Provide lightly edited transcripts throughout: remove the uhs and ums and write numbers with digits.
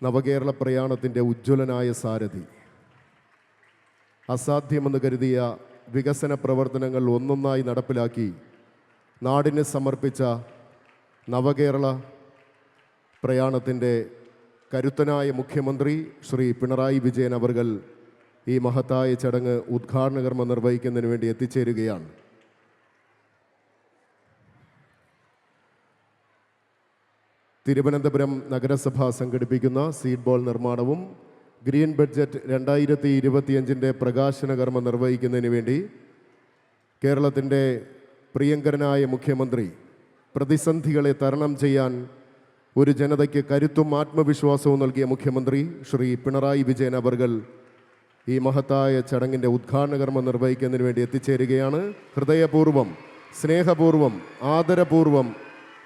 നവകേരള പ്രയാണത്തിൻ്റെ ഉജ്ജ്വലനായ സാരഥി. അസാധ്യമെന്ന് കരുതിയ വികസന പ്രവർത്തനങ്ങൾ ഒന്നൊന്നായി നടപ്പിലാക്കി നാടിന് സമർപ്പിച്ച നവകേരള പ്രയാണത്തിൻ്റെ കരുത്തനായ മുഖ്യമന്ത്രി ശ്രീ പിണറായി വിജയൻ അവർകൾ ഈ മഹത്തായ ചടങ്ങ് ഉദ്ഘാടന കർമ്മം നിർവഹിക്കുന്നതിന് വേണ്ടി എത്തിച്ചേരുകയാണ്. തിരുവനന്തപുരം നഗരസഭ സംഘടിപ്പിക്കുന്ന സീഡ് ബോൾ നിർമ്മാണവും ഗ്രീൻ ബഡ്ജറ്റ് 2025 പ്രകാശന കർമ്മം നിർവഹിക്കുന്നതിന് വേണ്ടി കേരളത്തിൻ്റെ പ്രിയങ്കരനായ മുഖ്യമന്ത്രി പ്രതിസന്ധികളെ തരണം ചെയ്യാൻ ഒരു ജനതയ്ക്ക് കരുത്തും ആത്മവിശ്വാസവും നൽകിയ മുഖ്യമന്ത്രി ശ്രീ പിണറായി വിജയൻ അവർകൾ ഈ മഹത്തായ ചടങ്ങിൻ്റെ ഉദ്ഘാടന കർമ്മം നിർവഹിക്കുന്നതിന് വേണ്ടി എത്തിച്ചേരുകയാണ്. ഹൃദയപൂർവ്വം, സ്നേഹപൂർവ്വം, ആദരപൂർവ്വം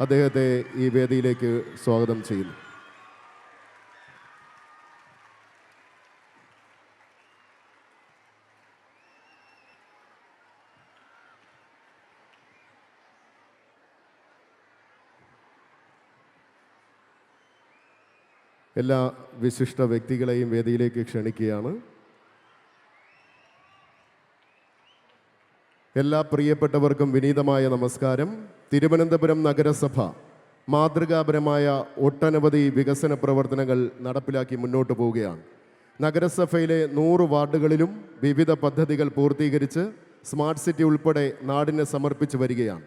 അദ്ദേഹത്തെ ഈ വേദിയിലേക്ക് സ്വാഗതം ചെയ്യുന്നു. എല്ലാ വിശിഷ്ട വ്യക്തികളെയും വേദിയിലേക്ക് ക്ഷണിക്കുകയാണ്. എല്ലാ പ്രിയപ്പെട്ടവർക്കും വിനീതമായ നമസ്കാരം. തിരുവനന്തപുരം നഗരസഭ മാതൃകാപരമായ ഒട്ടനവധി വികസന പ്രവർത്തനങ്ങൾ നടപ്പിലാക്കി മുന്നോട്ട് പോവുകയാണ്. നഗരസഭയിലെ 100 വാർഡുകളിലും വിവിധ പദ്ധതികൾ പൂർത്തീകരിച്ച് സ്മാർട്ട് സിറ്റി ഉൾപ്പെടെ നാടിനെ സമർപ്പിച്ചു വരികയാണ്.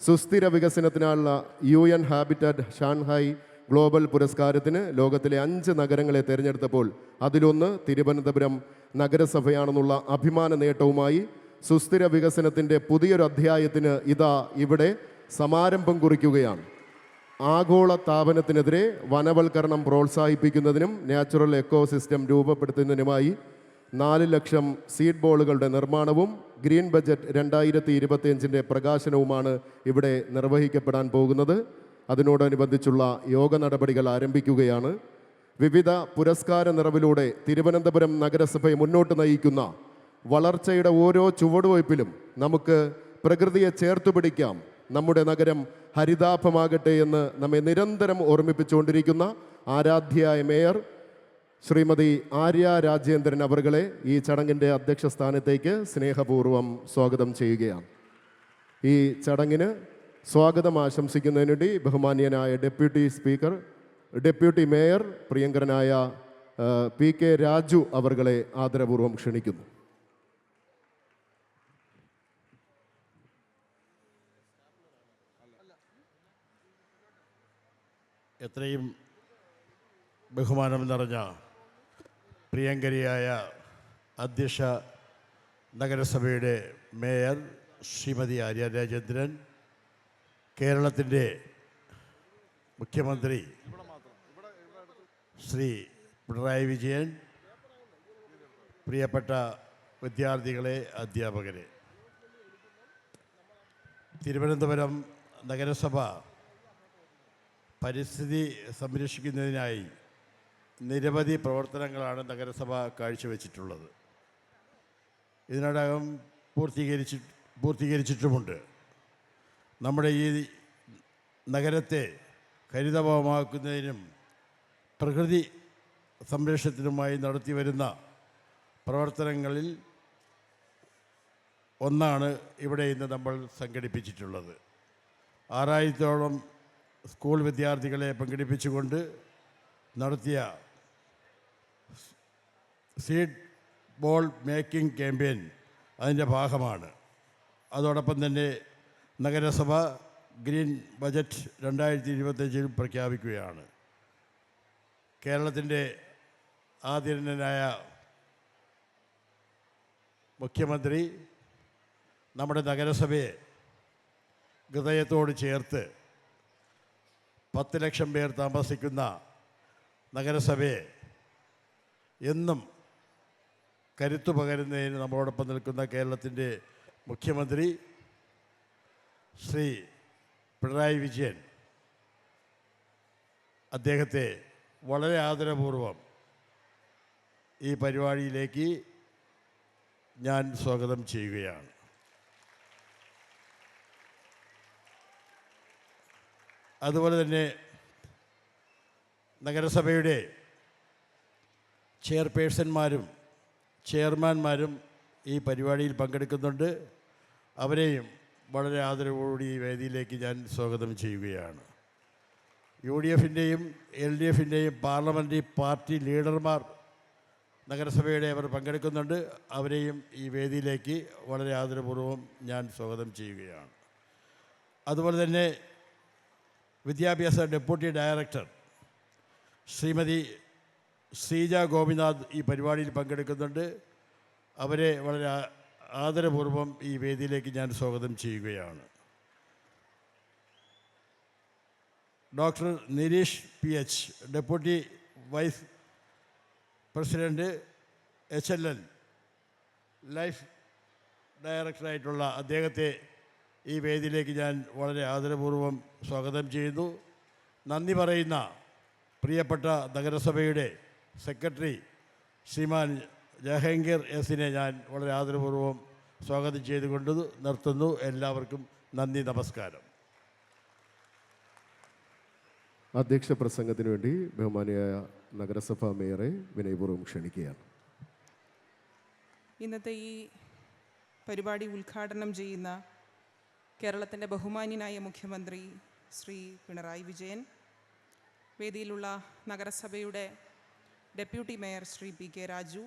സുസ്ഥിര വികസനത്തിനുള്ള UN ഹാബിറ്റാറ്റ് ഷാൻഹായ് ഗ്ലോബൽ പുരസ്കാരത്തിന് ലോകത്തിലെ 5 നഗരങ്ങളെ തിരഞ്ഞെടുത്തപ്പോൾ അതിലൊന്ന് തിരുവനന്തപുരം നഗരസഭയാണെന്നുള്ള അഭിമാന നേട്ടവുമായി സുസ്ഥിര വികസനത്തിൻ്റെ പുതിയൊരു അധ്യായത്തിന് ഇതാ ഇവിടെ സമാരംഭം കുറിക്കുകയാണ്. ആഗോള താപനത്തിനെതിരെ വനവൽക്കരണം പ്രോത്സാഹിപ്പിക്കുന്നതിനും നാച്ചുറൽ എക്കോസിസ്റ്റം രൂപപ്പെടുത്തുന്നതിനുമായി 4 ലക്ഷം സീഡ് ബോളുകളുടെ നിർമ്മാണവും ഗ്രീൻ ബഡ്ജറ്റ് 2025 പ്രകാശനവുമാണ് ഇവിടെ നിർവഹിക്കപ്പെടാൻ പോകുന്നത്. അതിനോടനുബന്ധിച്ചുള്ള യോഗ നടപടികൾ ആരംഭിക്കുകയാണ്. വിവിധ പുരസ്കാര നിറവിലൂടെ തിരുവനന്തപുരം നഗരസഭയെ മുന്നോട്ട് നയിക്കുന്ന വളർച്ചയുടെ ഓരോ ചുവടുവയ്പ്പിലും നമുക്ക് പ്രകൃതിയെ ചേർത്തുപിടിക്കാം, നമ്മുടെ നഗരം ഹരിതാഭമാകട്ടെ എന്ന് നമ്മെ നിരന്തരം ഓർമ്മിപ്പിച്ചുകൊണ്ടിരിക്കുന്ന ആരാധ്യയായ മേയർ ശ്രീമതി ആര്യ രാജേന്ദ്രൻ അവർകളെ ഈ ചടങ്ങിൻ്റെ അധ്യക്ഷ സ്ഥാനത്തേക്ക് സ്നേഹപൂർവ്വം സ്വാഗതം ചെയ്യുകയാണ്. ഈ ചടങ്ങിന് സ്വാഗതം ആശംസിക്കുന്നതിനുവേണ്ടി ബഹുമാന്യനായ ഡെപ്യൂട്ടി മേയർ പ്രിയങ്കരനായ PK രാജു അവർകളെ ആദരപൂർവ്വം ക്ഷണിക്കുന്നു. എത്രയും ബഹുമാനം നിറഞ്ഞ പ്രിയങ്കരിയായ അധ്യക്ഷ നഗരസഭയുടെ മേയർ ശ്രീമതി ആര്യ രാജേന്ദ്രൻ, കേരളത്തിൻ്റെ മുഖ്യമന്ത്രി ശ്രീ പിണറായി വിജയൻ, പ്രിയപ്പെട്ട വിദ്യാർത്ഥികളെ, അധ്യാപകരെ, തിരുവനന്തപുരം നഗരസഭ പരിസ്ഥിതി സംരക്ഷിക്കുന്നതിനായി നിരവധി പ്രവർത്തനങ്ങളാണ് നഗരസഭ കാഴ്ചവെച്ചിട്ടുള്ളത്. ഇതിനോടകം പൂർത്തീകരിച്ചിട്ടുമുണ്ട്. നമ്മുടെ ഈ നഗരത്തെ ഹരിതഭവമാക്കുന്നതിനും പ്രകൃതി സംരക്ഷണത്തിനുമായി നടത്തിവരുന്ന പ്രവർത്തനങ്ങളിൽ ഒന്നാണ് ഇവിടെ ഇന്ന് നമ്മൾ സംഘടിപ്പിച്ചിട്ടുള്ളത്. 6000ഓളം സ്കൂൾ വിദ്യാർത്ഥികളെ പങ്കെടുപ്പിച്ചുകൊണ്ട് നടത്തിയ സീഡ് ബോൾ മേക്കിംഗ് ക്യാമ്പയിൻ അതിൻ്റെ ഭാഗമാണ്. അതോടൊപ്പം തന്നെ നഗരസഭ ഗ്രീൻ ബജറ്റ് 2025 പ്രഖ്യാപിക്കുകയാണ്. കേരളത്തിൻ്റെ ആദരണീയനായ മുഖ്യമന്ത്രി നമ്മുടെ നഗരസഭയെ ഹൃദയത്തോട് ചേർത്ത് 10 ലക്ഷം പേർ താമസിക്കുന്ന നഗരസഭയെ എന്നും കരുത്തു പകരുന്നതിന് നമ്മളോടൊപ്പം നിൽക്കുന്ന കേരളത്തിൻ്റെ മുഖ്യമന്ത്രി ശ്രീ പിണറായി വിജയൻ, അദ്ദേഹത്തെ വളരെ ആദരപൂർവം ഈ പരിപാടിയിലേക്ക് ഞാൻ സ്വാഗതം ചെയ്യുകയാണ്. അതുപോലെ തന്നെ നഗരസഭയുടെ ചെയർപേഴ്സന്മാരും ചെയർമാൻമാരും ഈ പരിപാടിയിൽ പങ്കെടുക്കുന്നുണ്ട്. അവരെയും വളരെ ആദരവോടുകൂടി ഈ വേദിയിലേക്ക് ഞാൻ സ്വാഗതം ചെയ്യുകയാണ്. UDFൻ്റെയും LDFൻ്റെയും പാർലമെൻ്ററി പാർട്ടി ലീഡർമാർ നഗരസഭയുടെ അവർ പങ്കെടുക്കുന്നുണ്ട്. അവരെയും ഈ വേദിയിലേക്ക് വളരെ ആദരപൂർവ്വം ഞാൻ സ്വാഗതം ചെയ്യുകയാണ്. അതുപോലെ തന്നെ വിദ്യാഭ്യാസ ഡെപ്യൂട്ടി ഡയറക്ടർ ശ്രീമതി ശ്രീജ ഗോപിനാഥ് ഈ പരിപാടിയിൽ പങ്കെടുക്കുന്നുണ്ട്. അവരെ വളരെ ആദരപൂർവ്വം ഈ വേദിയിലേക്ക് ഞാൻ സ്വാഗതം ചെയ്യുകയാണ്. Doctor Nireesh PH deputy vice president HLL life ഡയറക്ടറായിട്ടുള്ള അദ്ദേഹത്തെ ഈ വേദിയിലേക്ക് ഞാൻ വളരെ ആദരപൂർവ്വം സ്വാഗതം ചെയ്യുന്നു. നന്ദി പറയുന്ന പ്രിയപ്പെട്ട നഗരസഭയുടെ സെക്രട്ടറി ശ്രീമാൻ ജഹംഗീർ എസിനെ ഞാൻ വളരെ ആദരപൂർവ്വം സ്വാഗതം ചെയ്തുകൊണ്ട് നിർത്തുന്നു. എല്ലാവർക്കും നന്ദി, നമസ്കാരം. അധ്യക്ഷ പ്രസംഗത്തിന് വേണ്ടി ബഹുമാനിയായ നഗരസഭാ മേയറെ വിനയപൂർവ്വം ക്ഷണിക്കുകയാണ്. ഇന്നത്തെ ഈ പരിപാടി ഉദ്ഘാടനം ചെയ്യുന്ന കേരളത്തിൻ്റെ ബഹുമാന്യനായ മുഖ്യമന്ത്രി ശ്രീ പിണറായി വിജയൻ, വേദിയിലുള്ള നഗരസഭയുടെ deputy mayor Shri PK Raju,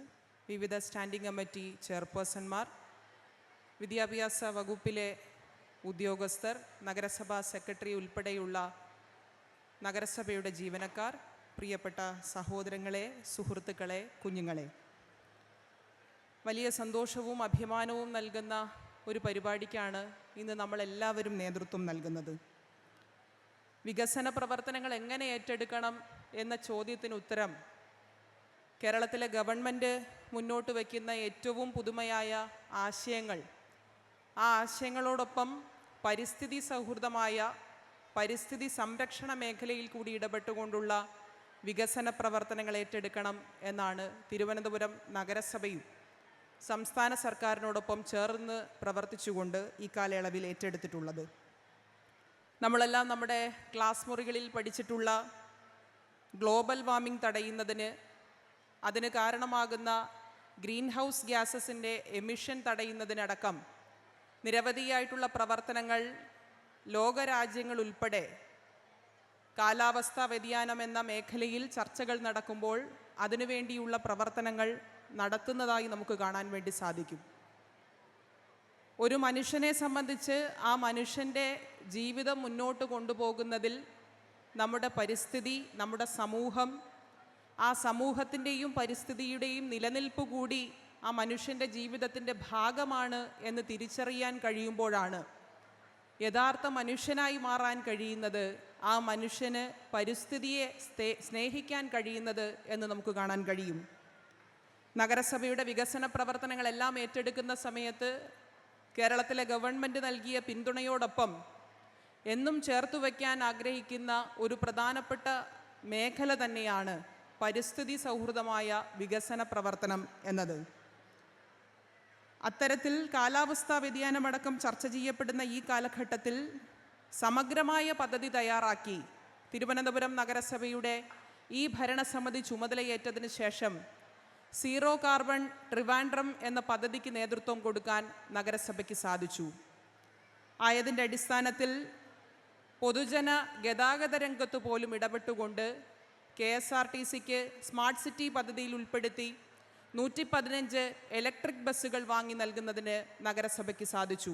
വിവിധ സ്റ്റാൻഡിംഗ് കമ്മിറ്റി ചെയർപേഴ്സൺമാർ, വിദ്യാഭ്യാസ വകുപ്പിലെ ഉദ്യോഗസ്ഥർ, നഗരസഭാ സെക്രട്ടറി ഉൾപ്പെടെയുള്ള നഗരസഭയുടെ ജീവനക്കാർ, പ്രിയപ്പെട്ട സഹോദരങ്ങളെ, സുഹൃത്തുക്കളെ, കുഞ്ഞുങ്ങളെ, വലിയ സന്തോഷവും അഭിമാനവും നൽകുന്ന ഒരു പരിപാടിക്കാണ് ഇന്ന് നമ്മളെല്ലാവരും നേതൃത്വം നൽകുന്നത്. വികസന പ്രവർത്തനങ്ങൾ എങ്ങനെ ഏറ്റെടുക്കണം എന്ന ചോദ്യത്തിന് ഉത്തരം കേരളത്തിലെ ഗവൺമെൻറ് മുന്നോട്ട് വയ്ക്കുന്ന ഏറ്റവും പുതുമയായ ആശയങ്ങൾ, ആ ആശയങ്ങളോടൊപ്പം പരിസ്ഥിതി സൗഹൃദമായ പരിസ്ഥിതി സംരക്ഷണ മേഖലയിൽ കൂടി ഇടപെട്ടുകൊണ്ടുള്ള വികസന പ്രവർത്തനങ്ങൾ ഏറ്റെടുക്കണം എന്നാണ് തിരുവനന്തപുരം നഗരസഭയും സംസ്ഥാന സർക്കാരിനോടൊപ്പം ചേർന്ന് പ്രവർത്തിച്ചുകൊണ്ട് ഈ കാലയളവിൽ ഏറ്റെടുത്തിട്ടുള്ളത്. നമ്മളെല്ലാം നമ്മുടെ ക്ലാസ് മുറികളിൽ പഠിച്ചിട്ടുള്ള ഗ്ലോബൽ വാർമിംഗ് തടയുന്നതിന്, അതിന് കാരണമാകുന്ന ഗ്രീൻ ഹൗസ് ഗ്യാസസിൻ്റെ എമിഷൻ തടയുന്നതിനടക്കം നിരവധിയായിട്ടുള്ള പ്രവർത്തനങ്ങൾ ലോകരാജ്യങ്ങൾ ഉൾപ്പെടെ കാലാവസ്ഥാ വ്യതിയാനം എന്ന മേഖലയിൽ ചർച്ചകൾ നടക്കുമ്പോൾ അതിനുവേണ്ടിയുള്ള പ്രവർത്തനങ്ങൾ നടത്തുന്നതായി നമുക്ക് കാണാൻ വേണ്ടി സാധിക്കും. ഒരു മനുഷ്യനെ സംബന്ധിച്ച് ആ മനുഷ്യൻ്റെ ജീവിതം മുന്നോട്ട് കൊണ്ടുപോകുന്നതിൽ നമ്മുടെ പരിസ്ഥിതി, നമ്മുടെ സമൂഹം, ആ സമൂഹത്തിൻ്റെയും പരിസ്ഥിതിയുടെയും നിലനിൽപ്പ് കൂടി ആ മനുഷ്യൻ്റെ ജീവിതത്തിൻ്റെ ഭാഗമാണ് എന്ന് തിരിച്ചറിയാൻ കഴിയുമ്പോഴാണ് യഥാർത്ഥ മനുഷ്യനായി മാറാൻ കഴിയുന്നത്, ആ മനുഷ്യന് പരിസ്ഥിതിയെ സ്നേഹിക്കാൻ കഴിയുന്നത് എന്ന് നമുക്ക് കാണാൻ കഴിയും. നഗരസഭയുടെ വികസന പ്രവർത്തനങ്ങളെല്ലാം ഏറ്റെടുക്കുന്ന സമയത്ത് കേരളത്തിലെ ഗവൺമെൻറ് നൽകിയ പിന്തുണയോടൊപ്പം എന്നും ചേർത്തു വയ്ക്കാൻ ആഗ്രഹിക്കുന്ന ഒരു പ്രധാനപ്പെട്ട മേഖല തന്നെയാണ് പരിസ്ഥിതി സൗഹൃദമായ വികസന പ്രവർത്തനം എന്നത്. അത്തരത്തിൽ കാലാവസ്ഥാ വ്യതിയാനമടക്കം ചർച്ച ചെയ്യപ്പെടുന്ന ഈ കാലഘട്ടത്തിൽ സമഗ്രമായ പദ്ധതി തയ്യാറാക്കി തിരുവനന്തപുരം നഗരസഭയുടെ ഈ ഭരണസമിതി ചുമതലയേറ്റതിന് ശേഷം സീറോ കാർബൺ ട്രിവാൻഡ്രം എന്ന പദ്ധതിക്ക് നേതൃത്വം കൊടുക്കാൻ നഗരസഭയ്ക്ക് സാധിച്ചു. ആയതിൻ്റെ അടിസ്ഥാനത്തിൽ പൊതുജന ഗതാഗത രംഗത്ത് പോലും ഇടപെട്ടുകൊണ്ട് KSRTCക്ക് സ്മാർട്ട് സിറ്റി പദ്ധതിയിൽ ഉൾപ്പെടുത്തി 115 ഇലക്ട്രിക് ബസ്സുകൾ വാങ്ങി നൽകുന്നതിന് നഗരസഭയ്ക്ക് സാധിച്ചു.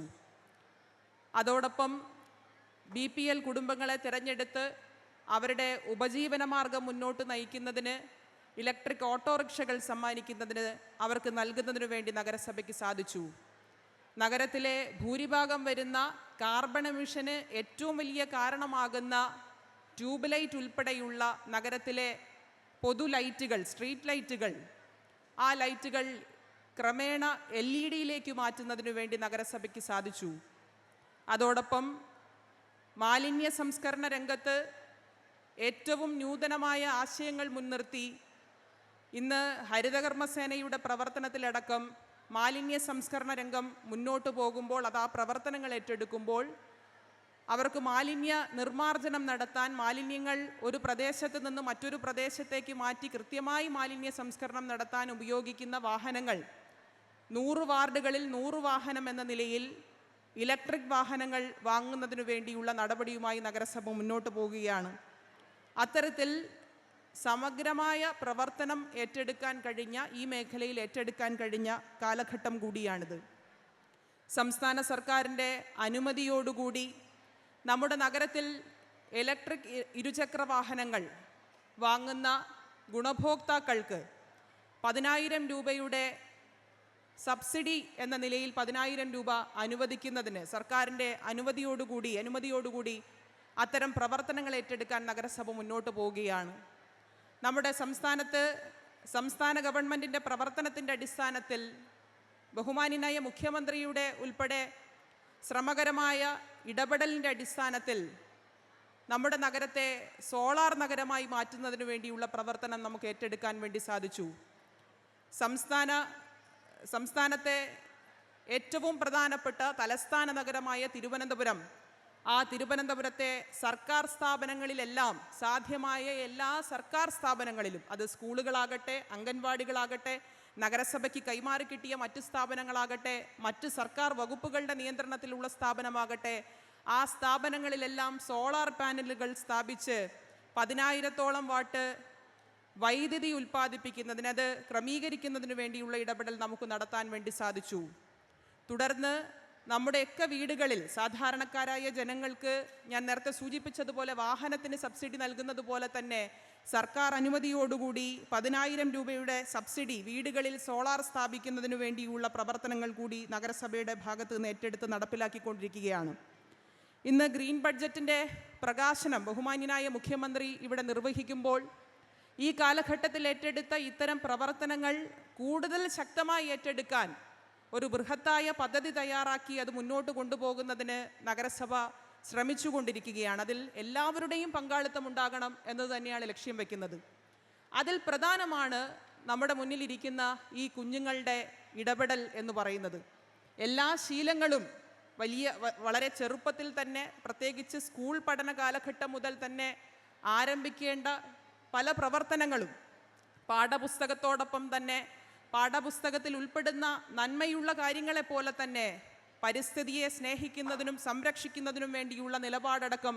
അതോടൊപ്പം BPL കുടുംബങ്ങളെ തിരഞ്ഞെടുത്ത് അവരുടെ ഉപജീവനമാർഗം മുന്നോട്ട് നയിക്കുന്നതിന് ഇലക്ട്രിക് ഓട്ടോറിക്ഷകൾ സമ്മാനിക്കുന്നതിന് അവർക്ക് നൽകുന്നതിനു വേണ്ടി നഗരസഭയ്ക്ക് സാധിച്ചു. നഗരത്തിലെ ഭൂരിഭാഗം വരുന്ന കാർബൺ എമിഷന് ഏറ്റവും വലിയ കാരണമാകുന്ന ട്യൂബ് ലൈറ്റ് ഉൾപ്പെടെയുള്ള നഗരത്തിലെ പൊതു ലൈറ്റുകൾ, സ്ട്രീറ്റ് ലൈറ്റുകൾ, ആ ലൈറ്റുകൾ ക്രമേണ LED മാറ്റുന്നതിനു വേണ്ടി നഗരസഭയ്ക്ക് സാധിച്ചു. അതോടൊപ്പം മാലിന്യ സംസ്കരണ രംഗത്ത് ഏറ്റവും നൂതനമായ ആശയങ്ങൾ മുൻനിർത്തി ഇന്ന് ഹരിതകർമ്മസേനയുടെ പ്രവർത്തനത്തിലടക്കം മാലിന്യ സംസ്കരണ രംഗം മുന്നോട്ട് പോകുമ്പോൾ, അത് ആ പ്രവർത്തനങ്ങൾ ഏറ്റെടുക്കുമ്പോൾ അവർക്ക് മാലിന്യ നിർമ്മാർജ്ജനം നടത്താൻ, മാലിന്യങ്ങൾ ഒരു പ്രദേശത്ത് നിന്ന് മറ്റൊരു പ്രദേശത്തേക്ക് മാറ്റി കൃത്യമായി മാലിന്യ സംസ്കരണം നടത്താൻ ഉപയോഗിക്കുന്ന വാഹനങ്ങൾ 100 വാർഡുകളിൽ 100 വാഹനം എന്ന നിലയിൽ ഇലക്ട്രിക് വാഹനങ്ങൾ വാങ്ങുന്നതിനു വേണ്ടിയുള്ള നടപടിയുമായി നഗരസഭ മുന്നോട്ട് പോവുകയാണ്. അത്തരത്തിൽ സമഗ്രമായ പ്രവർത്തനം ഏറ്റെടുക്കാൻ കഴിഞ്ഞ, ഈ മേഖലയിൽ ഏറ്റെടുക്കാൻ കഴിഞ്ഞ കാലഘട്ടം കൂടിയാണിത്. സംസ്ഥാന സർക്കാരിൻ്റെ അനുമതിയോടുകൂടി നമ്മുടെ നഗരത്തിൽ ഇലക്ട്രിക് ഇരുചക്ര വാഹനങ്ങൾ വാങ്ങുന്ന ഗുണഭോക്താക്കൾക്ക് 10,000 രൂപയുടെ സബ്സിഡി എന്ന നിലയിൽ 10,000 രൂപ അനുവദിക്കുന്നതിന് സർക്കാരിൻ്റെ അനുമതിയോടുകൂടി അത്തരം പ്രവർത്തനങ്ങൾ ഏറ്റെടുക്കാൻ നഗരസഭ മുന്നോട്ട് പോവുകയാണ്. നമ്മുടെ സംസ്ഥാന ഗവൺമെൻറ്റിൻ്റെ പ്രവർത്തനത്തിൻ്റെ അടിസ്ഥാനത്തിൽ ബഹുമാന്യനായ മുഖ്യമന്ത്രിയുടെ ഉൾപ്പെടെ ശ്രമകരമായ ഇടപെടലിൻ്റെ അടിസ്ഥാനത്തിൽ നമ്മുടെ നഗരത്തെ സോളാർ നഗരമായി മാറ്റുന്നതിന് വേണ്ടിയുള്ള പ്രവർത്തനം നമുക്ക് ഏറ്റെടുക്കാൻ വേണ്ടി സാധിച്ചു. സംസ്ഥാനത്തെ ഏറ്റവും പ്രധാനപ്പെട്ട തലസ്ഥാന നഗരമായ തിരുവനന്തപുരം, ആ തിരുവനന്തപുരത്തെ സർക്കാർ സ്ഥാപനങ്ങളിലെല്ലാം, സാധ്യമായ എല്ലാ സർക്കാർ സ്ഥാപനങ്ങളിലും, അത് സ്കൂളുകളാകട്ടെ, അംഗൻവാടികളാകട്ടെ, നഗരസഭയ്ക്ക് കൈമാറി കിട്ടിയ മറ്റ് സ്ഥാപനങ്ങളാകട്ടെ, മറ്റ് സർക്കാർ വകുപ്പുകളുടെ നിയന്ത്രണത്തിലുള്ള സ്ഥാപനമാകട്ടെ, ആ സ്ഥാപനങ്ങളിലെല്ലാം സോളാർ പാനലുകൾ സ്ഥാപിച്ച് 10,000-ഓളം വാട്ട് വൈദ്യുതി ഉൽപ്പാദിപ്പിക്കുന്നതിന്, അത് ക്രമീകരിക്കുന്നതിന് വേണ്ടിയുള്ള ഇടപെടൽ നമുക്ക് നടത്താൻ വേണ്ടി സാധിച്ചു. തുടർന്ന് നമ്മുടെയൊക്കെ വീടുകളിൽ സാധാരണക്കാരായ ജനങ്ങൾക്ക് ഞാൻ നേരത്തെ സൂചിപ്പിച്ചതുപോലെ വാഹനത്തിന് സബ്സിഡി നൽകുന്നത് പോലെ തന്നെ സർക്കാർ അനുമതിയോടുകൂടി 10,000 രൂപയുടെ സബ്സിഡി വീടുകളിൽ സോളാർ സ്ഥാപിക്കുന്നതിന് വേണ്ടിയുള്ള പ്രവർത്തനങ്ങൾ കൂടി നഗരസഭയുടെ ഭാഗത്ത് നിന്ന് ഏറ്റെടുത്ത് നടപ്പിലാക്കിക്കൊണ്ടിരിക്കുകയാണ്. ഇന്ന് ഗ്രീൻ ബഡ്ജറ്റിൻ്റെ പ്രകാശനം ബഹുമാന്യനായ മുഖ്യമന്ത്രി ഇവിടെ നിർവഹിക്കുമ്പോൾ ഈ കാലഘട്ടത്തിൽ ഏറ്റെടുത്ത ഇത്തരം പ്രവർത്തനങ്ങൾ കൂടുതൽ ശക്തമായി ഏറ്റെടുക്കാൻ ഒരു ബൃഹത്തായ പദ്ധതി തയ്യാറാക്കി അത് മുന്നോട്ട് കൊണ്ടുപോകുന്നതിന് നഗരസഭ ശ്രമിച്ചുകൊണ്ടിരിക്കുകയാണ്. അതിൽ എല്ലാവരുടെയും പങ്കാളിത്തം ഉണ്ടാകണം എന്നത് തന്നെയാണ് ലക്ഷ്യം വയ്ക്കുന്നത്. അതിൽ പ്രധാനമാണ് നമ്മുടെ മുന്നിലിരിക്കുന്ന ഈ കുഞ്ഞുങ്ങളുടെ ഇടപെടൽ എന്ന് പറയുന്നത്. എല്ലാ ശീലങ്ങളും വളരെ ചെറുപ്പത്തിൽ തന്നെ, പ്രത്യേകിച്ച് സ്കൂൾ പഠന കാലഘട്ടം മുതൽ തന്നെ ആരംഭിക്കേണ്ട പല പ്രവർത്തനങ്ങളും പാഠപുസ്തകത്തോടൊപ്പം തന്നെ പാഠപുസ്തകത്തിൽ ഉൾപ്പെടുന്ന നന്മയുള്ള കാര്യങ്ങളെപ്പോലെ തന്നെ പരിസ്ഥിതിയെ സ്നേഹിക്കുന്നതിനും സംരക്ഷിക്കുന്നതിനും വേണ്ടിയുള്ള നിലപാടടക്കം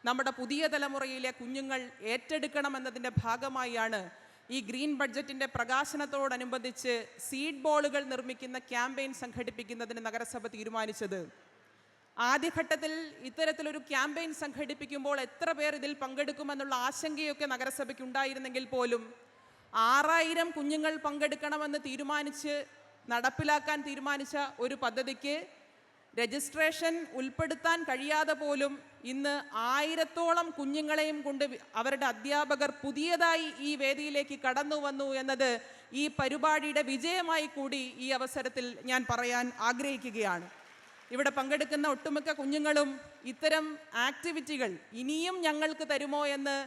നമ്മുടെ പുതിയ തലമുറയിലെ കുഞ്ഞുങ്ങൾ ഏറ്റെടുക്കണമെന്നതിൻ്റെ ഭാഗമായാണ് ഈ ഗ്രീൻ ബഡ്ജറ്റിൻ്റെ പ്രകാശനത്തോടനുബന്ധിച്ച് സീഡ് ബോളുകൾ നിർമ്മിക്കുന്ന ക്യാമ്പയിൻ സംഘടിപ്പിക്കുന്നതിന് നഗരസഭ തീരുമാനിച്ചത്. ആദ്യഘട്ടത്തിൽ ഇത്തരത്തിലൊരു ക്യാമ്പയിൻ സംഘടിപ്പിക്കുമ്പോൾ എത്ര പേർ ഇതിൽ പങ്കെടുക്കുമെന്നുള്ള ആശങ്കയൊക്കെ നഗരസഭയ്ക്ക് ഉണ്ടായിരുന്നെങ്കിൽ പോലും 6,000 കുഞ്ഞുങ്ങൾ പങ്കെടുക്കണമെന്ന് നടപ്പിലാക്കാൻ തീരുമാനിച്ച ഒരു പദ്ധതിക്ക് രജിസ്ട്രേഷൻ ഉൾപ്പെടുത്താൻ കഴിയാതെ പോലും ഇന്ന് 1000-ഓളം കുഞ്ഞുങ്ങളെയും കൊണ്ട് അവരുടെ അധ്യാപകർ പുതിയതായി ഈ വേദിയിലേക്ക് കടന്നു വന്നു എന്നത് ഈ പരിപാടിയുടെ വിജയമായി കൂടി ഈ അവസരത്തിൽ ഞാൻ പറയാൻ ആഗ്രഹിക്കുകയാണ്. ഇവിടെ പങ്കെടുക്കുന്ന ഒട്ടുമിക്ക കുഞ്ഞുങ്ങളും ഇത്തരം ആക്ടിവിറ്റികൾ ഇനിയും ഞങ്ങൾക്ക് തരുമോ എന്ന്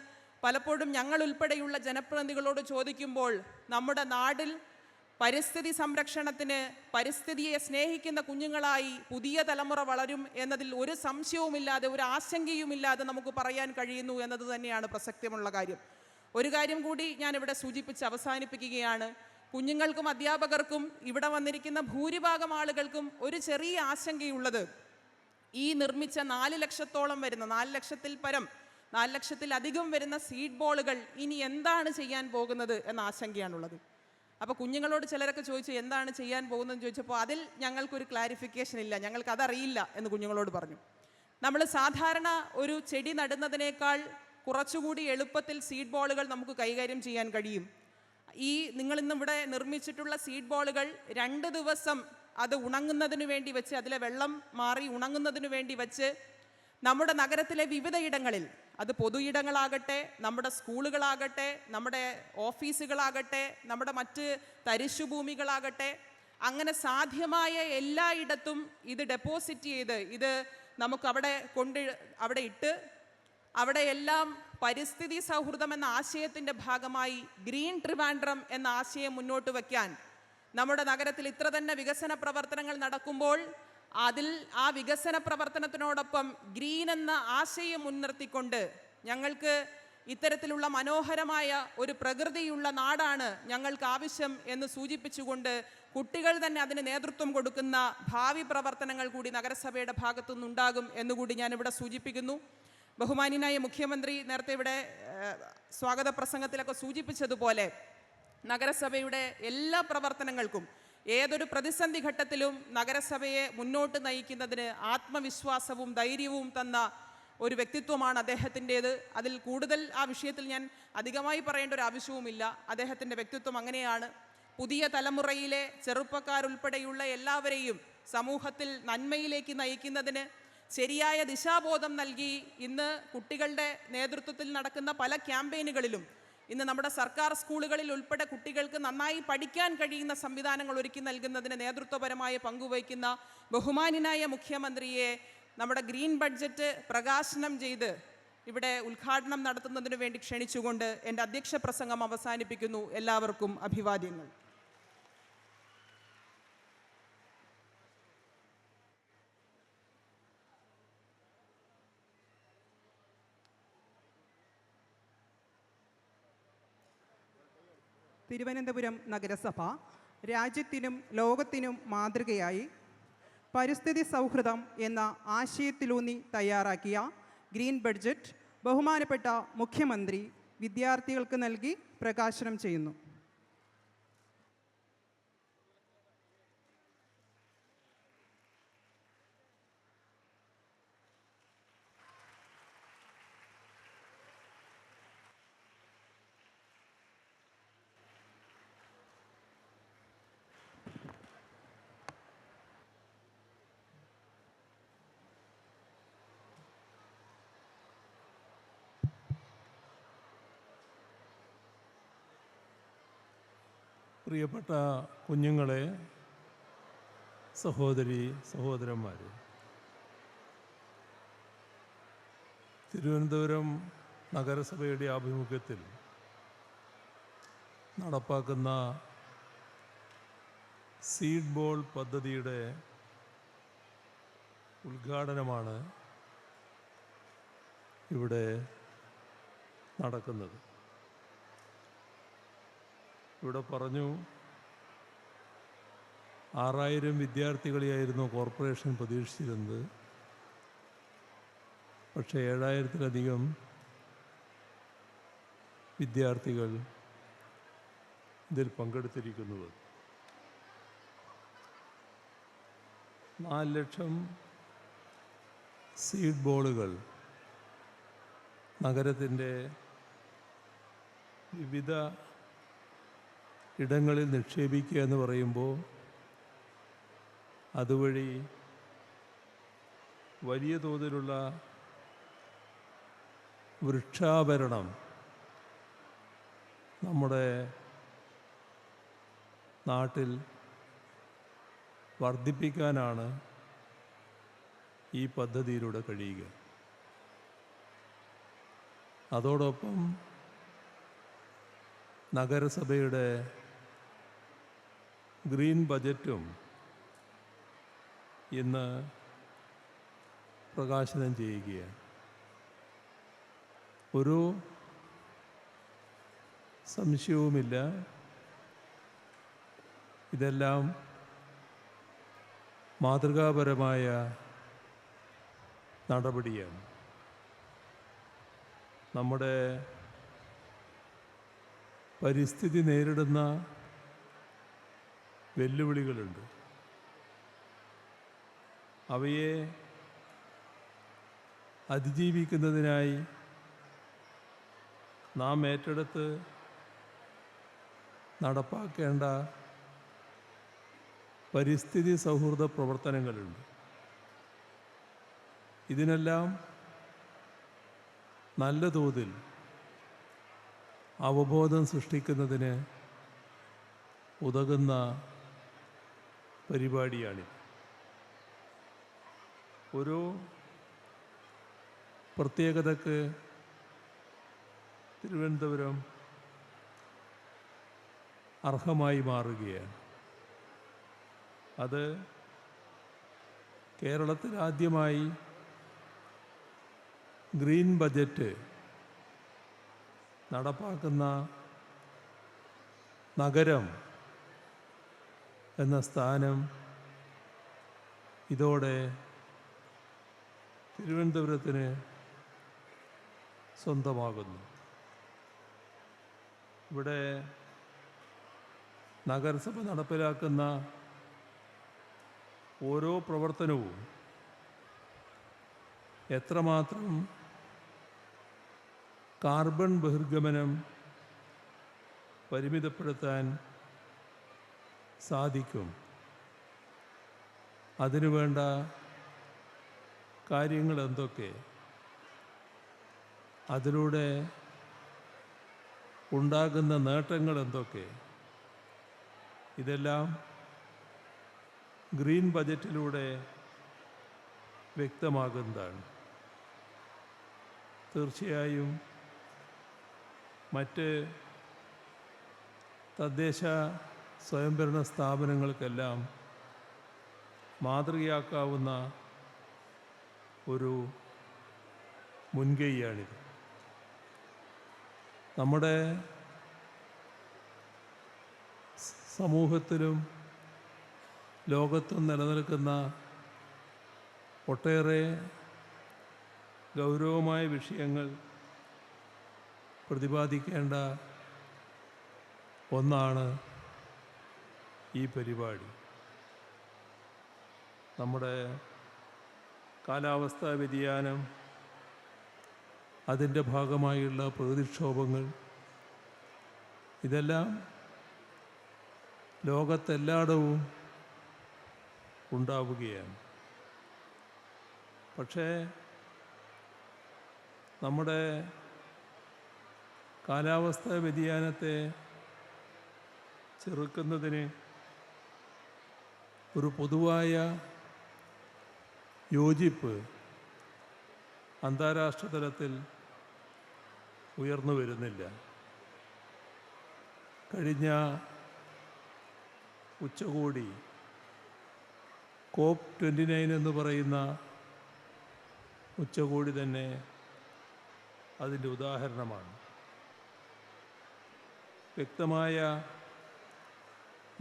പലപ്പോഴും ഞങ്ങൾ ഉൾപ്പെടെയുള്ള ജനപ്രതിനിധികളോട് ചോദിക്കുമ്പോൾ നമ്മുടെ നാടിൽ പരിസ്ഥിതി സംരക്ഷണത്തിന്, പരിസ്ഥിതിയെ സ്നേഹിക്കുന്ന കുഞ്ഞുങ്ങളായി പുതിയ തലമുറ വളരും എന്നതിൽ ഒരു സംശയവുമില്ലാതെ, ഒരു ആശങ്കയുമില്ലാതെ നമുക്ക് പറയാൻ കഴിയുന്നു എന്നത് തന്നെയാണ് പ്രസക്തമുള്ള കാര്യം. ഒരു കാര്യം കൂടി ഞാനിവിടെ സൂചിപ്പിച്ച് അവസാനിപ്പിക്കുകയാണ്. കുഞ്ഞുങ്ങൾക്കും അധ്യാപകർക്കും ഇവിടെ വന്നിരിക്കുന്ന ഭൂരിഭാഗം ആളുകൾക്കും ഒരു ചെറിയ ആശങ്കയുള്ളത്, ഈ നിർമ്മിച്ച 4 ലക്ഷത്തോളം വരുന്ന 4 ലക്ഷത്തിൽ പരം 4 ലക്ഷത്തിലധികം വരുന്ന സീഡ് ബോളുകൾ ഇനി എന്താണ് ചെയ്യാൻ പോകുന്നത് എന്ന ആശങ്കയാണുള്ളത്. അപ്പോൾ കുഞ്ഞുങ്ങളോട് ചിലരൊക്കെ ചോദിച്ചു എന്താണ് ചെയ്യാൻ പോകുന്നതെന്ന് ചോദിച്ചപ്പോൾ അതിൽ ഞങ്ങൾക്കൊരു ക്ലാരിഫിക്കേഷൻ ഇല്ല, ഞങ്ങൾക്കതറിയില്ല എന്ന് കുഞ്ഞുങ്ങളോട് പറഞ്ഞു. നമ്മൾ സാധാരണ ഒരു ചെടി നടുന്നതിനേക്കാൾ കുറച്ചുകൂടി എളുപ്പത്തിൽ സീഡ് ബോളുകൾ നമുക്ക് കൈകാര്യം ചെയ്യാൻ കഴിയും. ഈ നിങ്ങളിന്നിവിടെ നിർമ്മിച്ചിട്ടുള്ള സീഡ് ബോളുകൾ 2 ദിവസം അത് ഉണങ്ങുന്നതിന് വേണ്ടി വെച്ച്, അതിലെ വെള്ളം മാറി ഉണങ്ങുന്നതിന് വേണ്ടി വെച്ച് നമ്മുടെ നഗരത്തിലെ വിവിധ ഇടങ്ങളിൽ, അത് പൊതു ഇടങ്ങളാകട്ടെ, നമ്മുടെ സ്കൂളുകളാകട്ടെ, നമ്മുടെ ഓഫീസുകളാകട്ടെ, നമ്മുടെ മറ്റ് തരിശുഭൂമികളാകട്ടെ, അങ്ങനെ സാധ്യമായ എല്ലായിടത്തും ഇത് ഡെപ്പോസിറ്റ് ചെയ്ത് ഇത് നമുക്ക് അവിടെ ഇട്ട് അവിടെയെല്ലാം പരിസ്ഥിതി സൗഹൃദം എന്ന ആശയത്തിൻ്റെ ഭാഗമായി ഗ്രീൻ ട്രിവാൻഡ്രം എന്ന ആശയം മുന്നോട്ട് വയ്ക്കാൻ നമ്മുടെ നഗരത്തിൽ ഇത്ര തന്നെ വികസന പ്രവർത്തനങ്ങൾ നടക്കുമ്പോൾ അതിൽ ആ വികസന പ്രവർത്തനത്തിനോടൊപ്പം ഗ്രീൻ എന്ന ആശയം മുൻനിർത്തിക്കൊണ്ട് ഞങ്ങൾക്ക് ഇത്തരത്തിലുള്ള മനോഹരമായ ഒരു പ്രകൃതിയുള്ള നാടാണ് ഞങ്ങൾക്ക് ആവശ്യം എന്ന് സൂചിപ്പിച്ചുകൊണ്ട് കുട്ടികൾ തന്നെ അതിന് നേതൃത്വം കൊടുക്കുന്ന ഭാവി പ്രവർത്തനങ്ങൾ കൂടി നഗരസഭയുടെ ഭാഗത്തുനിന്നുണ്ടാകും എന്നുകൂടി ഞാനിവിടെ സൂചിപ്പിക്കുന്നു. ബഹുമാന്യനായ മുഖ്യമന്ത്രി നേരത്തെ ഇവിടെ സ്വാഗത പ്രസംഗത്തിലൊക്കെ സൂചിപ്പിച്ചതുപോലെ നഗരസഭയുടെ എല്ലാ പ്രവർത്തനങ്ങൾക്കും ഏതൊരു പ്രതിസന്ധി ഘട്ടത്തിലും നഗരസഭയെ മുന്നോട്ട് നയിക്കുന്നതിന് ആത്മവിശ്വാസവും ധൈര്യവും തന്ന ഒരു വ്യക്തിത്വമാണ് അദ്ദേഹത്തിൻ്റേത്. അതിൽ കൂടുതൽ ആ വിഷയത്തിൽ ഞാൻ അധികമായി പറയേണ്ട ഒരു ആവശ്യവുമില്ല. അദ്ദേഹത്തിൻ്റെ വ്യക്തിത്വം അങ്ങനെയാണ്. പുതിയ തലമുറയിലെ ചെറുപ്പക്കാരുൾപ്പെടെയുള്ള എല്ലാവരെയും സമൂഹത്തിൽ നന്മയിലേക്ക് നയിക്കുന്നതിന് ശരിയായ ദിശാബോധം നൽകി ഇന്ന് കുട്ടികളുടെ നേതൃത്വത്തിൽ നടക്കുന്ന പല ക്യാമ്പയിനുകളിലും ഇന്ന് നമ്മുടെ സർക്കാർ സ്കൂളുകളിൽ ഉൾപ്പെടെ കുട്ടികൾക്ക് നന്നായി പഠിക്കാൻ കഴിയുന്ന സംവിധാനങ്ങൾ ഒരുക്കി നൽകുന്നതിന് നേതൃത്വപരമായ പങ്കുവഹിക്കുന്ന ബഹുമാന്യനായ മുഖ്യമന്ത്രിയെ നമ്മുടെ ഗ്രീൻ ബഡ്ജറ്റ് പ്രകാശനം ചെയ്ത് ഇവിടെ ഉദ്ഘാടനം നടത്തുന്നതിന് വേണ്ടി ക്ഷണിച്ചുകൊണ്ട് എൻ്റെ അധ്യക്ഷ പ്രസംഗം അവസാനിപ്പിക്കുന്നു. എല്ലാവർക്കും അഭിവാദ്യങ്ങൾ. തിരുവനന്തപുരം നഗരസഭ രാജ്യത്തിനും ലോകത്തിനും മാതൃകയായി പരിസ്ഥിതി സൗഹൃദം എന്ന ആശയത്തിലൂന്നി തയ്യാറാക്കിയ ഗ്രീൻ ബഡ്ജറ്റ് ബഹുമാനപ്പെട്ട മുഖ്യമന്ത്രി വിദ്യാർത്ഥികൾക്ക് നൽകി പ്രകാശനം ചെയ്യുന്നു. പ്രിയപ്പെട്ട കുഞ്ഞുങ്ങളെ, സഹോദരി സഹോദരന്മാർ, തിരുവനന്തപുരം നഗരസഭയുടെ ആഭിമുഖ്യത്തിൽ നടപ്പാക്കുന്ന സീഡ് ബോൾ പദ്ധതിയുടെ ഉദ്ഘാടനമാണ് ഇവിടെ നടക്കുന്നത്. ഇവിടെ പറഞ്ഞു 6000 വിദ്യാർത്ഥികളെയായിരുന്നു കോർപ്പറേഷൻ പ്രതീക്ഷിച്ചിരുന്നത്. പക്ഷേ 7000-ലധികം വിദ്യാർത്ഥികൾ ഇതിൽ പങ്കെടുത്തിരിക്കുന്നത്. 4 ലക്ഷം സീഡ് ബോളുകൾ നഗരത്തിൻ്റെ വിവിധ ഇടങ്ങളിൽ നിക്ഷേപിക്കുക എന്ന് പറയുമ്പോൾ അതുവഴി വലിയ തോതിലുള്ള വൃക്ഷാഭരണം നമ്മുടെ നാട്ടിൽ വർദ്ധിപ്പിക്കാനാണ് ഈ പദ്ധതിയിലൂടെ കഴിയുക. അതോടൊപ്പം നഗരസഭയുടെ ഗ്രീൻ ബജറ്റും ഇന്ന് പ്രകാശനം ചെയ്യുകയാണ്. ഒരു സംശയവുമില്ല, ഇതെല്ലാം മാതൃകാപരമായ നടപടിയാണ്. നമ്മുടെ പരിസ്ഥിതി നേരിടുന്ന വെല്ലുവിളികളുണ്ട്. അവയെ അതിജീവിക്കുന്നതിനായി നാം ഏറ്റെടുത്ത് നടപ്പാക്കേണ്ട പരിസ്ഥിതി സൗഹൃദ പ്രവർത്തനങ്ങളുണ്ട്. ഇതിനെല്ലാം നല്ല തോതിൽ അവബോധം സൃഷ്ടിക്കുന്നതിന് ഉതകുന്ന പരിപാടിയാണിത്. ഒരു പ്രത്യേകതക്ക് തിരുവനന്തപുരം അർഹമായി മാറുകയാണ്. അത് കേരളത്തിൽ ആദ്യമായി ഗ്രീൻ ബജറ്റ് നടപ്പാക്കുന്ന നഗരം എന്ന സ്ഥാനം ഇതോടെ തിരുവനന്തപുരത്തിന് സ്വന്തമാകുന്നു. ഇവിടെ നഗരസഭ നടപ്പിലാക്കുന്ന ഓരോ പ്രവർത്തനവും എത്രമാത്രം കാർബൺ ബഹിർഗമനം പരിമിതപ്പെടുത്താൻ സാധിക്കും, അതിനുവേണ്ട കാര്യങ്ങൾ എന്തൊക്കെ, അതിലൂടെ ഉണ്ടാകുന്ന നേട്ടങ്ങൾ എന്തൊക്കെ, ഇതെല്ലാം ഗ്രീൻ ബജറ്റിലൂടെ വ്യക്തമാകുന്നതാണ്. തീർച്ചയായും മറ്റ് തദ്ദേശ സ്വയംഭരണ സ്ഥാപനങ്ങൾക്കെല്ലാം മാതൃകയാക്കാവുന്ന ഒരു മുൻകൈയാണിത്. നമ്മുടെ സമൂഹത്തിലും ലോകത്തും നിലനിൽക്കുന്ന ഒട്ടേറെ ഗൗരവമായ വിഷയങ്ങൾ പ്രതിപാദിക്കേണ്ട ഒന്നാണ് ഈ പരിപാടി. നമ്മുടെ കാലാവസ്ഥാ വ്യതിയാനം, അതിൻ്റെ ഭാഗമായുള്ള പ്രകൃതിക്ഷോഭങ്ങൾ, ഇതെല്ലാം ലോകത്തെല്ലായിടവും ഉണ്ടാവുകയാണ്. പക്ഷേ നമ്മുടെ കാലാവസ്ഥാ വ്യതിയാനത്തെ ചെറുക്കുന്നതിന് ഒരു പൊതുവായ യോജിപ്പ് അന്താരാഷ്ട്ര തലത്തിൽ ഉയർന്നു വരുന്നില്ല. കഴിഞ്ഞ ഉച്ചകോടി COP29 എന്ന് പറയുന്ന ഉച്ചകോടി തന്നെ അതിൻ്റെ ഉദാഹരണമാണ്. വ്യക്തമായ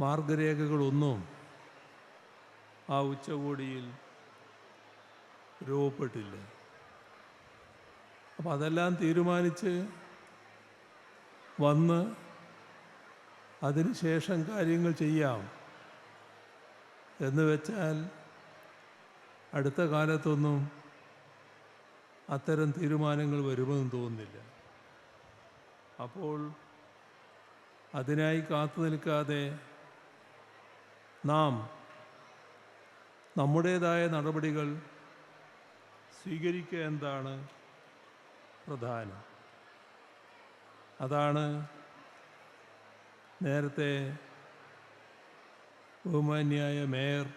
മാർഗരേഖകളൊന്നും ആ ഉച്ചകോടിയിൽ രൂപപ്പെട്ടില്ല. അപ്പം അതെല്ലാം തീരുമാനിച്ച് വന്ന് അതിനുശേഷം കാര്യങ്ങൾ ചെയ്യാം എന്ന് വെച്ചാൽ അടുത്ത കാലത്തൊന്നും അത്തരം തീരുമാനങ്ങൾ വരുമെന്ന് തോന്നുന്നില്ല. അപ്പോൾ അതിനായി കാത്തു നിൽക്കാതെ നാം നമ്മുടേതായ നടപടികൾ സ്വീകരിക്കുക എന്നതാണ് പ്രധാനം. അതാണ് നേരത്തെ ബഹുമാന്യായ മേയർ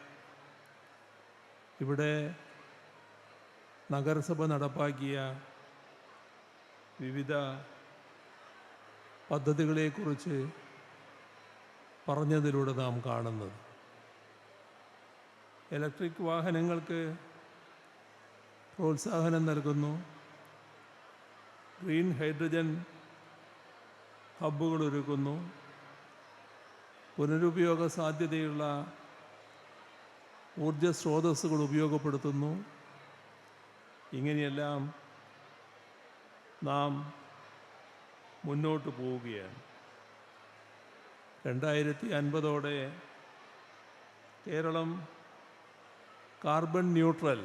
ഇവിടെ നഗരസഭ നടപ്പാക്കിയ വിവിധ പദ്ധതികളെക്കുറിച്ച് പറഞ്ഞതിലൂടെ നാം കാണുന്നത്. ഇലക്ട്രിക് വാഹനങ്ങൾക്ക് പ്രോത്സാഹനം നൽകുന്നു, ഗ്രീൻ ഹൈഡ്രജൻ ഹബ്ബുകൾ ഒരുക്കുന്നു, പുനരുപയോഗ സാധ്യതയുള്ള ഊർജ സ്രോതസ്സുകൾ ഉപയോഗപ്പെടുത്തുന്നു. ഇങ്ങനെയെല്ലാം നാം മുന്നോട്ട് പോവുകയാണ്. 2050 കേരളം കാർബൺ ന്യൂട്രൽ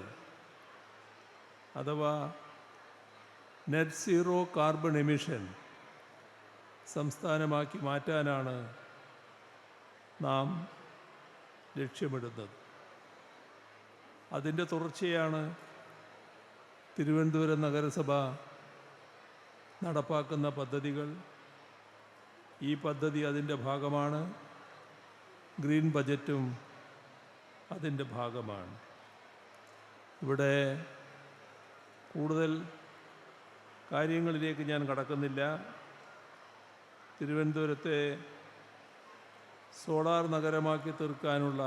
അഥവാ നെറ്റ് സീറോ കാർബൺ എമിഷൻ സംസ്ഥാനമാക്കി മാറ്റാനാണ് നാം ലക്ഷ്യമിടുന്നത്. അതിൻ്റെ തുടർച്ചയാണ് തിരുവനന്തപുരം നഗരസഭ നടപ്പാക്കുന്ന പദ്ധതികൾ. ഈ പദ്ധതി അതിൻ്റെ ഭാഗമാണ്, ഗ്രീൻ ബജറ്റും അതിൻ്റെ ഭാഗമാണ്. ഇവിടെ കൂടുതൽ കാര്യങ്ങളിലേക്ക് ഞാൻ കടക്കുന്നില്ല. തിരുവനന്തപുരത്തെ സോളാർ നഗരമാക്കി തീർക്കാനുള്ള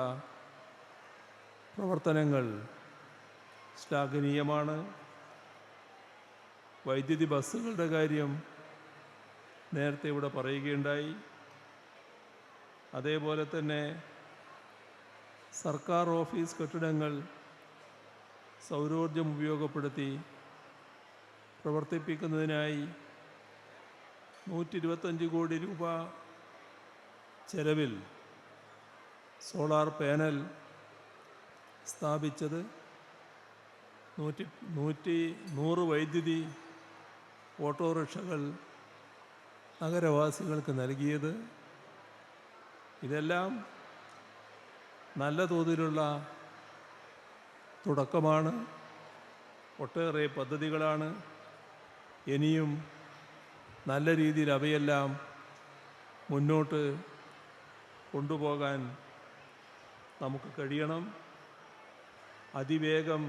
പ്രവർത്തനങ്ങൾ ശ്ലാഘനീയമാണ്. വൈദ്യുതി ബസ്സുകളുടെ കാര്യം നേരത്തെ ഇവിടെ പറയുകയുണ്ടായി. അതേപോലെ തന്നെ സർക്കാർ ഓഫീസ് കെട്ടിടങ്ങൾ സൗരോർജ്ജം ഉപയോഗപ്പെടുത്തി പ്രവർത്തിപ്പിക്കുന്നതിനായി 125 കോടി രൂപ ചെലവിൽ സോളാർ പാനൽ സ്ഥാപിച്ചത്, 100 വൈദ്യുതി ഓട്ടോറിക്ഷകൾ നഗരവാസികൾക്ക് നൽകിയത്, ഇതെല്ലാം നല്ല തോതിലുള്ള തുടക്കമാണ്. ഒട്ടേറെ പദ്ധതികളാണ്. ഇനിയും നല്ല രീതിയിൽ അവയെല്ലാം മുന്നോട്ട് കൊണ്ടുപോകാൻ നമുക്ക് കഴിയണം. അതിവേഗം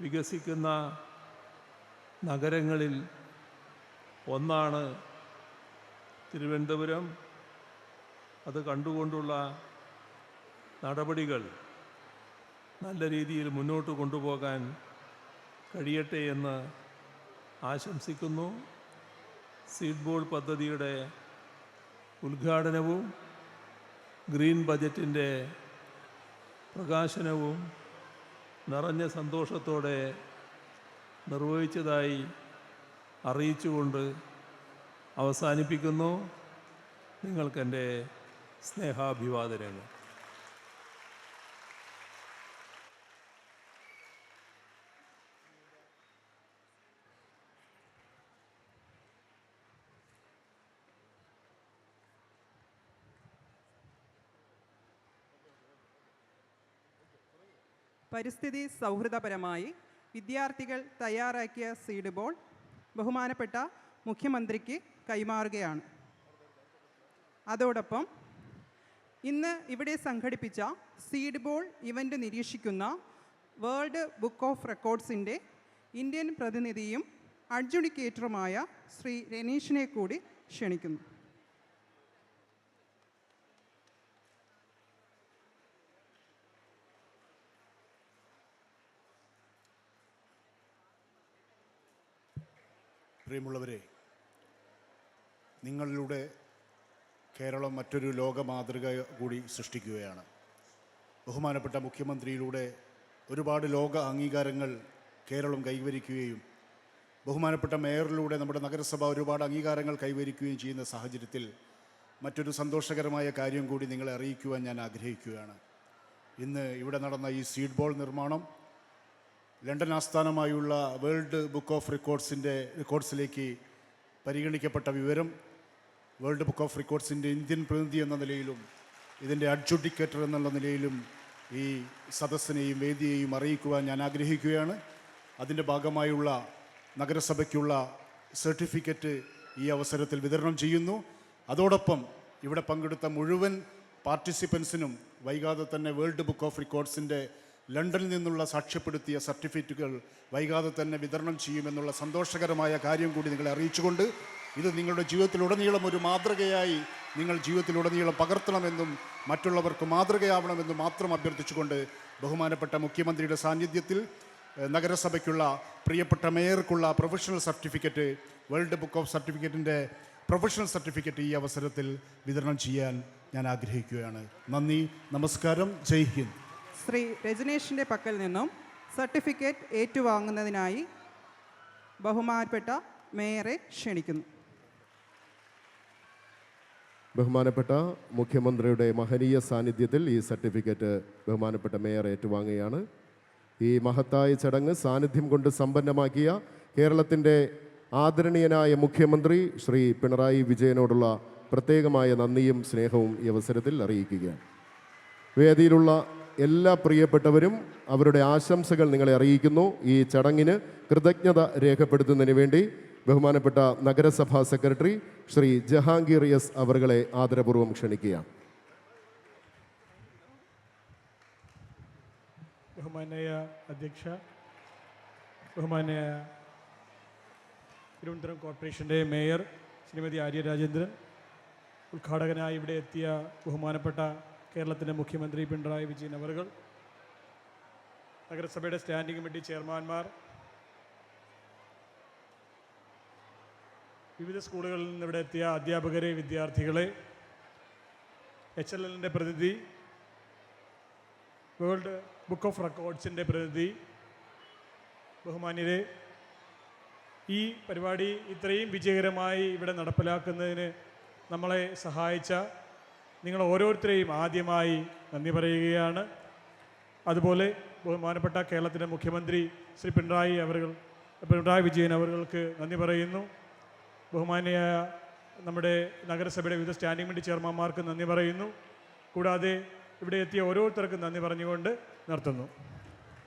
വികസിക്കുന്ന നഗരങ്ങളിൽ ഒന്നാണ് തിരുവനന്തപുരം. അത് കണ്ടുകൊണ്ടുള്ള നടപടികൾ നല്ല രീതിയിൽ മുന്നോട്ട് കൊണ്ടുപോകാൻ കഴിയട്ടെ എന്ന് ആശംസിക്കുന്നു. സീഡ് ബോൾ പദ്ധതിയുടെ ഉദ്ഘാടനവും ഗ്രീൻ ബജറ്റിൻ്റെ പ്രകാശനവും നിറഞ്ഞ സന്തോഷത്തോടെ നിർവഹിച്ചതായി അറിയിച്ചുകൊണ്ട് അവസാനിപ്പിക്കുന്നു. നിങ്ങൾക്കെൻ്റെ സ്നേഹാഭിവാദനങ്ങൾ. പരിസ്ഥിതി സൗഹൃദപരമായി വിദ്യാർത്ഥികൾ തയ്യാറാക്കിയ സീഡ് ബോൾ ബഹുമാനപ്പെട്ട മുഖ്യമന്ത്രിക്ക് കൈമാറുകയാണ്. അതോടൊപ്പം ഇന്ന് ഇവിടെ സംഘടിപ്പിച്ച സീഡ് ബോൾ ഇവൻ്റ് നിരീക്ഷിക്കുന്ന വേൾഡ് ബുക്ക് ഓഫ് റെക്കോർഡ്സിൻ്റെ ഇന്ത്യൻ പ്രതിനിധിയും അഡ്ജുഡിക്കേറ്ററുമായ ശ്രീ രനീഷിനെ കൂടി ക്ഷണിക്കുന്നു. പ്രിയമുള്ളവരെ, നിങ്ങളിലൂടെ കേരളം മറ്റൊരു ലോക മാതൃക കൂടി സൃഷ്ടിക്കുകയാണ്. ബഹുമാനപ്പെട്ട മുഖ്യമന്ത്രിയിലൂടെ ഒരുപാട് ലോക അംഗീകാരങ്ങൾ കേരളം കൈവരിക്കുകയും ബഹുമാനപ്പെട്ട മേയറിലൂടെ നമ്മുടെ നഗരസഭ ഒരുപാട് അംഗീകാരങ്ങൾ കൈവരിക്കുകയും ചെയ്യുന്ന സാഹചര്യത്തിൽ മറ്റൊരു സന്തോഷകരമായ കാര്യം കൂടി നിങ്ങളെ അറിയിക്കുവാൻ ഞാൻ ആഗ്രഹിക്കുകയാണ്. ഇന്ന് ഇവിടെ നടന്ന ഈ സീഡ് ബോൾ നിർമ്മാണം ലണ്ടൻ ആസ്ഥാനമായുള്ള വേൾഡ് ബുക്ക് ഓഫ് റെക്കോർഡ്സിലേക്ക് പരിഗണിക്കപ്പെട്ട വിവരം വേൾഡ് ബുക്ക് ഓഫ് റെക്കോർഡ്സിൻ്റെ ഇന്ത്യൻ പ്രതിനിധി എന്ന നിലയിലും ഇതിൻ്റെ അഡ്ജുഡിക്കേറ്റർ എന്നുള്ള നിലയിലും ഈ സദസ്സിനെയും വേദിയെയും അറിയിക്കുവാൻ ഞാൻ ആഗ്രഹിക്കുകയാണ്. അതിൻ്റെ ഭാഗമായുള്ള നഗരസഭയ്ക്കുള്ള സർട്ടിഫിക്കറ്റ് ഈ അവസരത്തിൽ വിതരണം ചെയ്യുന്നു. അതോടൊപ്പം ഇവിടെ പങ്കെടുത്ത മുഴുവൻ പാർട്ടിസിപ്പൻസിനും വൈകാതെ തന്നെ വേൾഡ് ബുക്ക് ഓഫ് റെക്കോർഡ്സിൻ്റെ ലണ്ടനിൽ നിന്നുള്ള സാക്ഷ്യപ്പെടുത്തിയ സർട്ടിഫിക്കറ്റുകൾ വൈകാതെ തന്നെ വിതരണം ചെയ്യുമെന്നുള്ള സന്തോഷകരമായ കാര്യം കൂടി നിങ്ങളെ അറിയിച്ചുകൊണ്ട് ഇത് നിങ്ങളുടെ ജീവിതത്തിലുടനീളം ഒരു മാതൃകയായി നിങ്ങൾ ജീവിതത്തിലുടനീളം പകർത്തണമെന്നും മറ്റുള്ളവർക്ക് മാതൃകയാവണമെന്നും മാത്രം അഭ്യർത്ഥിച്ചുകൊണ്ട് ബഹുമാനപ്പെട്ട മുഖ്യമന്ത്രിയുടെ സാന്നിധ്യത്തിൽ നഗരസഭയ്ക്കുള്ള പ്രിയപ്പെട്ട മേയർക്കുള്ള professional certificate world book of സർട്ടിഫിക്കറ്റിൻ്റെ പ്രൊഫഷണൽ സർട്ടിഫിക്കറ്റ് ഈ അവസരത്തിൽ വിതരണം ചെയ്യാൻ ഞാൻ ആഗ്രഹിക്കുകയാണ്. നന്ദി, നമസ്കാരം, ജയ് ഹിന്ദ്. ശ്രീ രജനീഷിൻ്റെ പക്കൽ നിന്നും സർട്ടിഫിക്കറ്റ് ഏറ്റുവാങ്ങുന്നതിനായി ബഹുമാനപ്പെട്ട മേയറെ ക്ഷണിക്കുന്നു. ബഹുമാനപ്പെട്ട മുഖ്യമന്ത്രിയുടെ മഹനീയ സാന്നിധ്യത്തിൽ ഈ സർട്ടിഫിക്കറ്റ് ബഹുമാനപ്പെട്ട മേയർ ഏറ്റുവാങ്ങുകയാണ്. ഈ മഹത്തായ ചടങ്ങ് സാന്നിധ്യം കൊണ്ട് സമ്പന്നമാക്കിയ കേരളത്തിൻ്റെ ആദരണീയനായ മുഖ്യമന്ത്രി ശ്രീ പിണറായി വിജയനോടുള്ള പ്രത്യേകമായ നന്ദിയും സ്നേഹവും ഈ അവസരത്തിൽ അറിയിക്കുകയാണ്. വേദിയിലുള്ള എല്ലാ പ്രിയപ്പെട്ടവരും അവരുടെ ആശംസകൾ നിങ്ങളെ അറിയിക്കുന്നു. ഈ ചടങ്ങിന് കൃതജ്ഞത രേഖപ്പെടുത്തുന്നതിന് വേണ്ടി ബഹുമാനപ്പെട്ട നഗരസഭാ സെക്രട്ടറി ശ്രീ ജഹാംഗീർ എസ് അവറുകളെ ആദരപൂർവ്വം ക്ഷണിക്കുകയാണ്. ബഹുമാന്യായ അധ്യക്ഷ, ബഹുമാന്യായ തിരുവനന്തപുരം കോർപ്പറേഷൻ്റെ മേയർ ശ്രീമതി ആര്യ രാജേന്ദ്രൻ, ഉദ്ഘാടകനായി ഇവിടെ എത്തിയ ബഹുമാനപ്പെട്ട കേരളത്തിൻ്റെ മുഖ്യമന്ത്രി പിണറായി വിജയൻ അവറുകൾ, നഗരസഭയുടെ സ്റ്റാൻഡിംഗ് കമ്മിറ്റി ചെയർമാൻമാർ, വിവിധ സ്കൂളുകളിൽ നിന്ന് ഇവിടെ എത്തിയ അധ്യാപകരെ, വിദ്യാർത്ഥികളെ, HLLൻ്റെ പ്രതിനിധി, വേൾഡ് ബുക്ക് ഓഫ് റെക്കോർഡ്സിൻ്റെ പ്രതിനിധി, ബഹുമാന്യരെ, ഈ പരിപാടി ഇത്രയും വിജയകരമായി ഇവിടെ നടപ്പിലാക്കുന്നതിന് നമ്മളെ സഹായിച്ച നിങ്ങൾ ഓരോരുത്തരെയും ആദ്യമായി നന്ദി പറയുകയാണ്. അതുപോലെ ബഹുമാനപ്പെട്ട കേരളത്തിൻ്റെ മുഖ്യമന്ത്രി ശ്രീ പിണറായി വിജയൻ അവർക്ക് നന്ദി പറയുന്നു. ബഹുമാന്യയായ നമ്മുടെ നഗരസഭയുടെ വിവിധ സ്റ്റാൻഡിംഗ് കമ്മിറ്റി ചെയർമാൻമാർക്ക് നന്ദി പറയുന്നു. കൂടാതെ ഇവിടെ എത്തിയ ഓരോരുത്തർക്കും നന്ദി പറഞ്ഞുകൊണ്ട് നിർത്തുന്നു.